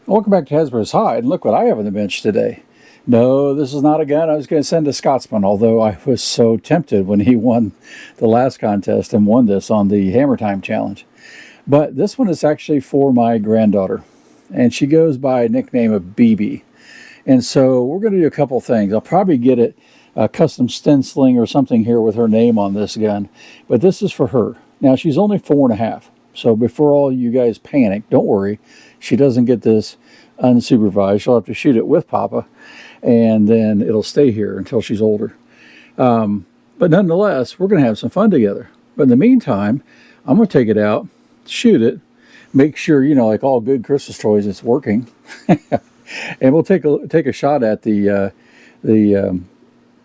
Welcome back to Hasbro's Hide, and look what I have on the bench today. No, this is not a gun I was going to send to Scotsman, although I was so tempted when he won the last contest and won this on the Hammer Time Challenge. But this one is actually for my granddaughter, and she goes by a nickname of Bebe. And so we're going to do a couple things. I'll probably get it a custom stenciling or something here with her name on this gun, but this is for her. Now, she's only 4.5, so before all you guys panic, don't worry. She doesn't get this unsupervised. She'll have to shoot it with Papa, and then it'll stay here until she's older. But nonetheless, we're going to have some fun together. But in the meantime, I'm going to take it out, shoot it, make sure, you know, like all good Christmas toys, it's working. And we'll take a shot at the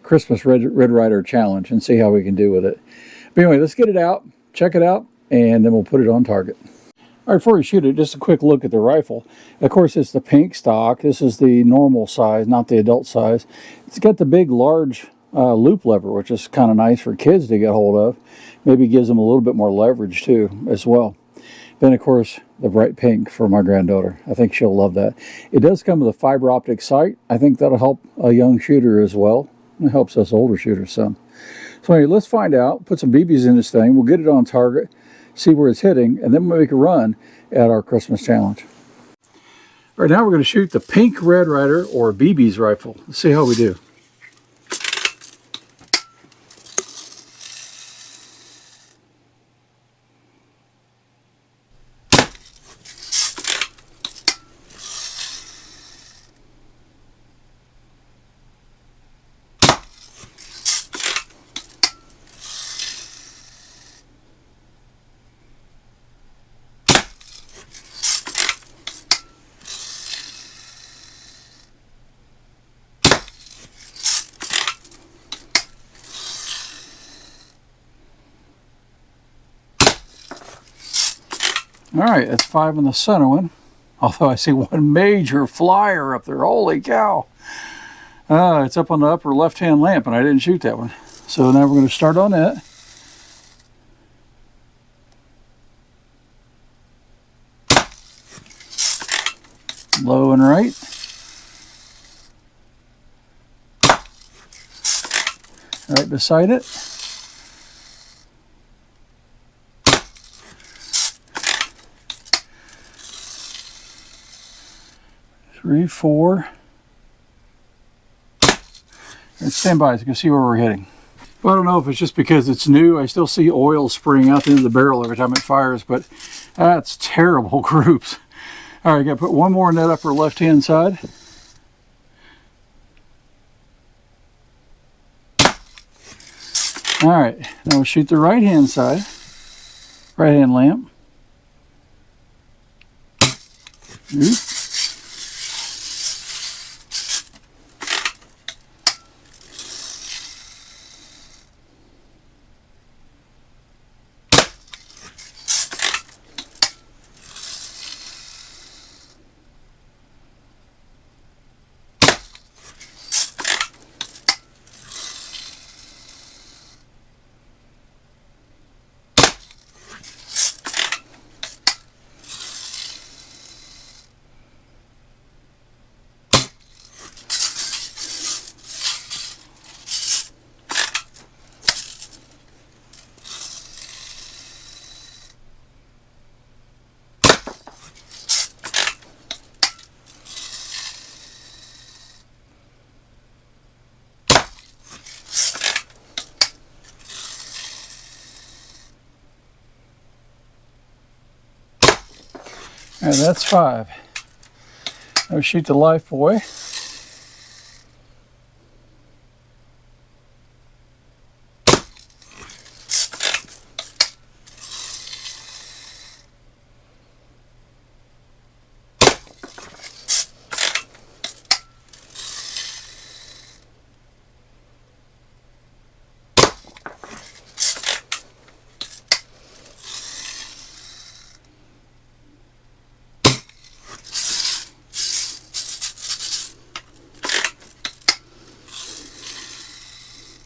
Christmas Red Ryder Challenge and see how we can do with it. But anyway, let's get it out, check it out, and then we'll put it on target. All right, before we shoot it, just a quick look at the rifle. Of course, it's the pink stock. This is the normal size, not the adult size. It's got the big, large loop lever, which is kind of nice for kids to get hold of. Maybe gives them a little bit more leverage, too, as well. Then, of course, the bright pink for my granddaughter. I think she'll love that. It does come with a fiber optic sight. I think that'll help a young shooter as well. It helps us older shooters some. So anyway, let's find out. Put some BBs in this thing. We'll get it on target, see where it's hitting, and then we'll make a run at our Christmas challenge. All right, now we're going to shoot the pink Red Ryder or BB's rifle. Let's see how we do. All right, that's 5 on the center one. Although I see one major flyer up there. Holy cow. It's up on the upper left-hand lamp, and I didn't shoot that one. So now we're going to start on that. Low and right. Right beside it. Three, 4. And stand by so you can see where we're hitting. Well, I don't know if it's just because it's new. I still see oil spraying out the end of the barrel every time it fires, but that's terrible groups. All right, got to put one more in that upper left-hand side. All right, now we'll shoot the right-hand side, right-hand lamp. Oops. All right, that's 5. Now we shoot the life boy.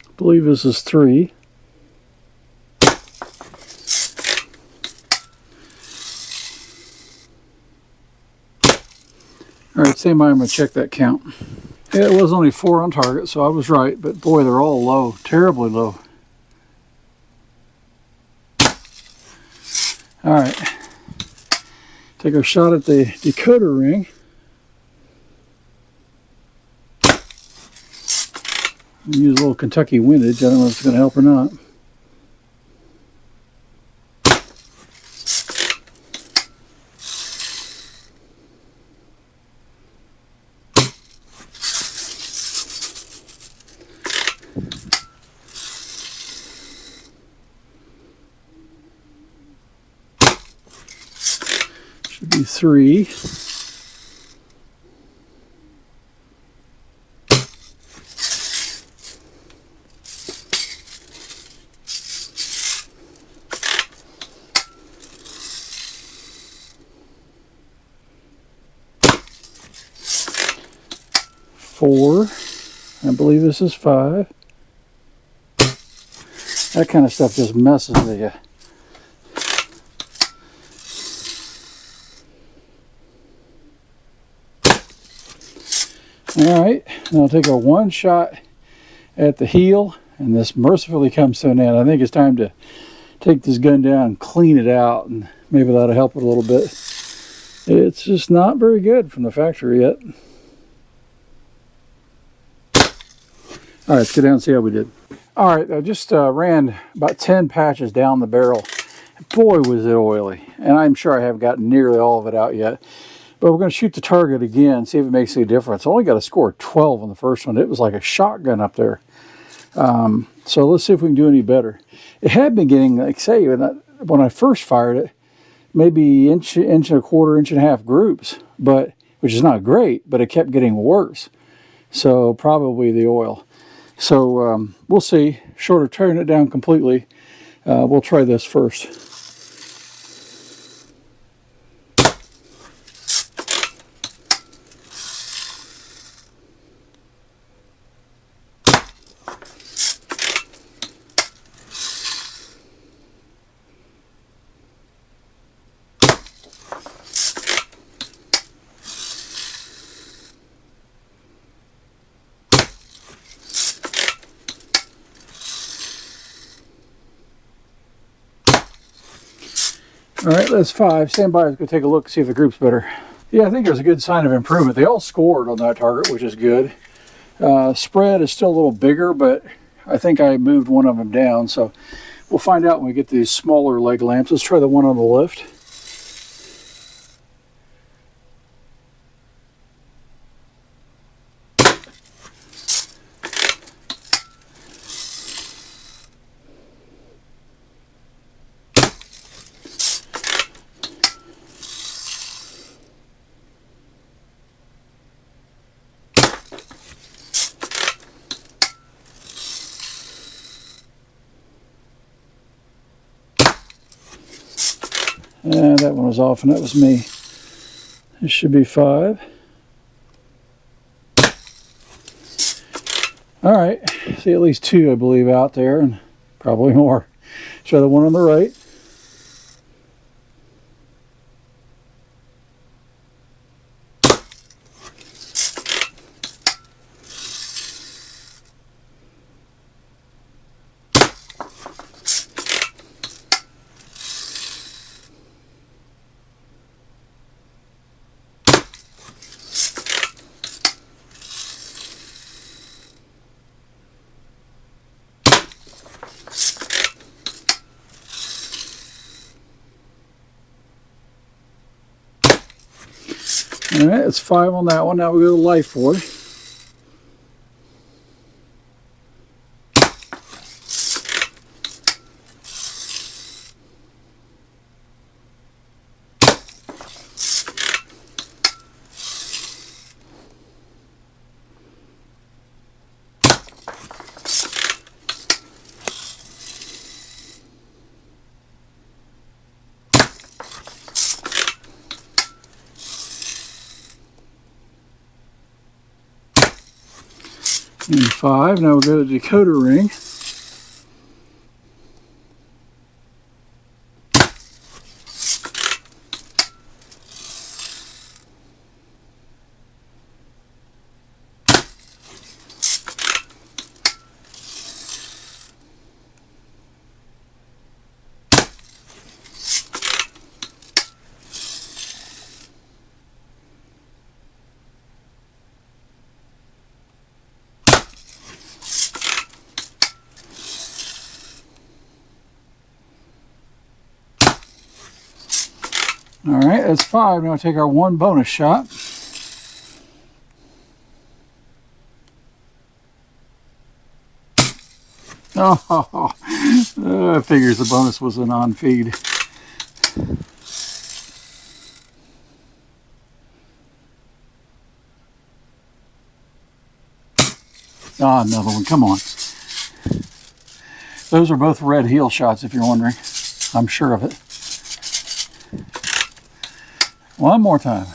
I believe this is 3. All right, same I'm going to check that count. Yeah, it was only 4 on target, so I was right, but boy, they're all low, terribly low. All right, take a shot at the decoder ring. Use a little Kentucky windage. I don't know if it's going to help or not. Should be 3. Four. I believe this is 5. That kind of stuff just messes with you. All right, and I'll take a 1 shot at the heel, and this mercifully comes to an end. I think it's time to take this gun down and clean it out, and maybe that'll help it a little bit. It's just not very good from the factory yet. All right, let's go down and see how we did. All right, I just ran about 10 patches down the barrel. Boy, was it oily, and I'm sure I haven't gotten nearly all of it out yet. But we're going to shoot the target again, see if it makes any difference. I only got a score of 12 on the first one. It was like a shotgun up there. So let's see if we can do any better. It had been getting, like say, when I first fired it, maybe inch and a quarter, inch and a half groups, which is not great, but it kept getting worse. So probably the oil. So we'll see. Short of tearing it down completely, we'll try this first. All right, that's 5. Stand by. Let's go take a look, see if the group's better. Yeah, I think there's a good sign of improvement. They all scored on that target, which is good. Spread is still a little bigger, but I think I moved one of them down. So we'll find out when we get these smaller leg lamps. Let's try the one on the left. And that one was off, and that was me. This should be 5. All right, see at least 2, I believe, out there, and probably more. Try the one on the right. All right, it's 5 on that one. Now we go to life for it. And 5. Now we'll go to the decoder ring. All right, that's 5. Now take our 1 bonus shot. Oh, figures the bonus was a non-feed. Ah, another one, come on. Those are both red heel shots, if you're wondering. I'm sure of it. One more time.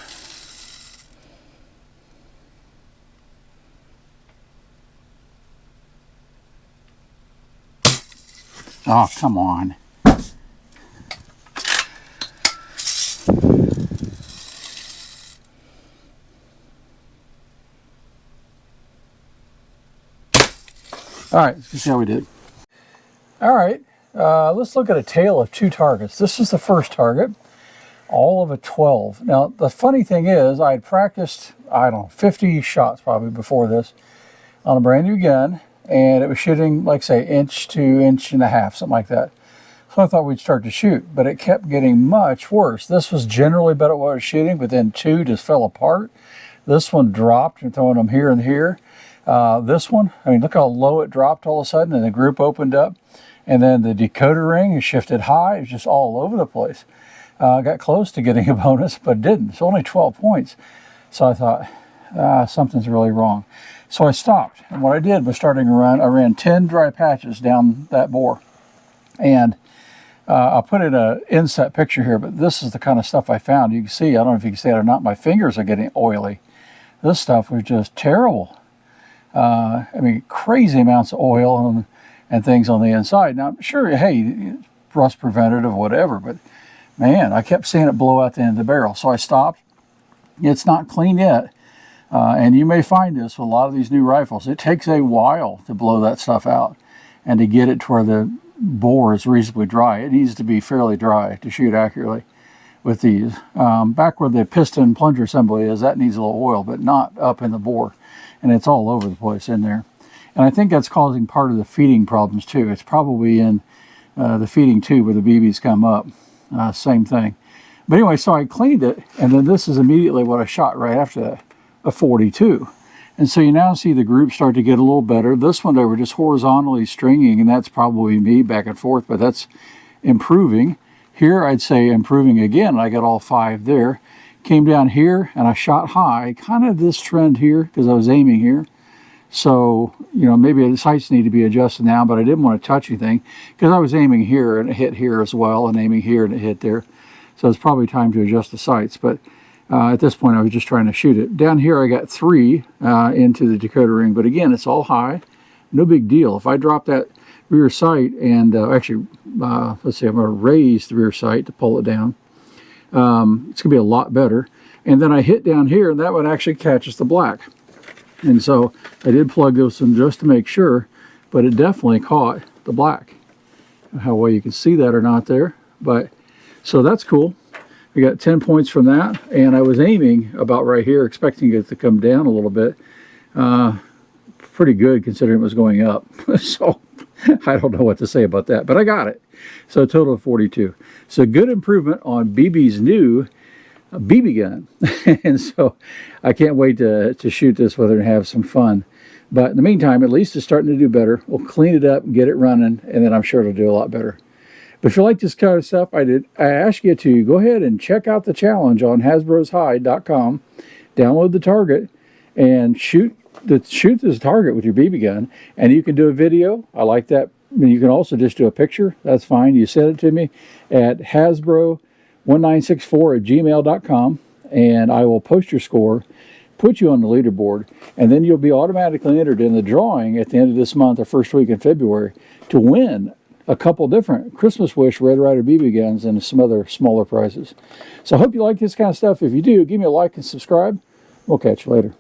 Oh, come on. All right, let's see how we did. All right, let's look at a tale of 2 targets. This is the first target, all of a 12. Now, the funny thing is, I had practiced, I don't know, 50 shots probably before this on a brand new gun, and it was shooting, like say, 1 to 1.5 inches, something like that. So I thought we'd start to shoot, but it kept getting much worse. This was generally better what I was shooting, but then 2 just fell apart. This one dropped and throwing them here and here. This one, I mean, look how low it dropped all of a sudden, and the group opened up, and then the decoder ring is shifted high. It was just all over the place. I got close to getting a bonus, but didn't. It's only 12 points. So I thought, something's really wrong. So I stopped, and what I did was starting to run, I ran 10 dry patches down that bore. And I'll put in an inset picture here, but this is the kind of stuff I found. You can see, I don't know if you can see it or not, my fingers are getting oily. This stuff was just terrible. I mean, crazy amounts of oil and things on the inside. Now, I'm sure, hey, rust preventative, whatever, but man, I kept seeing it blow out the end of the barrel. So I stopped. It's not clean yet. And you may find this with a lot of these new rifles. It takes a while to blow that stuff out and to get it to where the bore is reasonably dry. It needs to be fairly dry to shoot accurately with these. Back where the piston plunger assembly is, that needs a little oil, but not up in the bore. And it's all over the place in there. And I think that's causing part of the feeding problems too. It's probably in the feeding tube where the BBs come up. Same thing. But anyway, so I cleaned it, and then this is immediately what I shot right after that, a 42. And so you now see the group start to get a little better. This one, they were just horizontally stringing, and that's probably me back and forth, but that's improving. Here, I'd say improving again. I got all 5 there. Came down here, and I shot high, kind of this trend here, because I was aiming here. So, you know, maybe the sights need to be adjusted now, but I didn't want to touch anything, because I was aiming here, and it hit here as well, and aiming here, and it hit there. So it's probably time to adjust the sights, but at this point, I was just trying to shoot it. Down here, I got 3 into the decoder ring, but again, it's all high. No big deal. If I drop that rear sight, and actually, let's see, I'm going to raise the rear sight to pull it down. It's going to be a lot better. And then I hit down here, and that one actually catches the black. And so I did plug those in just to make sure, but it definitely caught the black. How well you can see that or not there, but so that's cool. We got 10 points from that, and I was aiming about right here, expecting it to come down a little bit. Pretty good considering it was going up. So I don't know what to say about that, but I got it. So a total of 42. So good improvement on BB's new BB gun. And so I can't wait to shoot this with her and have some fun. But in the meantime, at least it's starting to do better. We'll clean it up and get it running, and then I'm sure it'll do a lot better. But if you like this kind of stuff, I ask you to go ahead and check out the challenge on hasbroshide.com. Download the target and shoot this target with your BB gun. And you can do a video. I like that. You can also just do a picture. That's fine. You send it to me at hasbro1964@gmail.com, and I will post your score, put you on the leaderboard, and then you'll be automatically entered in the drawing at the end of this month or first week in February to win a couple different Christmas Wish Red Ryder BB guns and some other smaller prizes. So I hope you like this kind of stuff. If you do, give me a like and subscribe. We'll catch you later.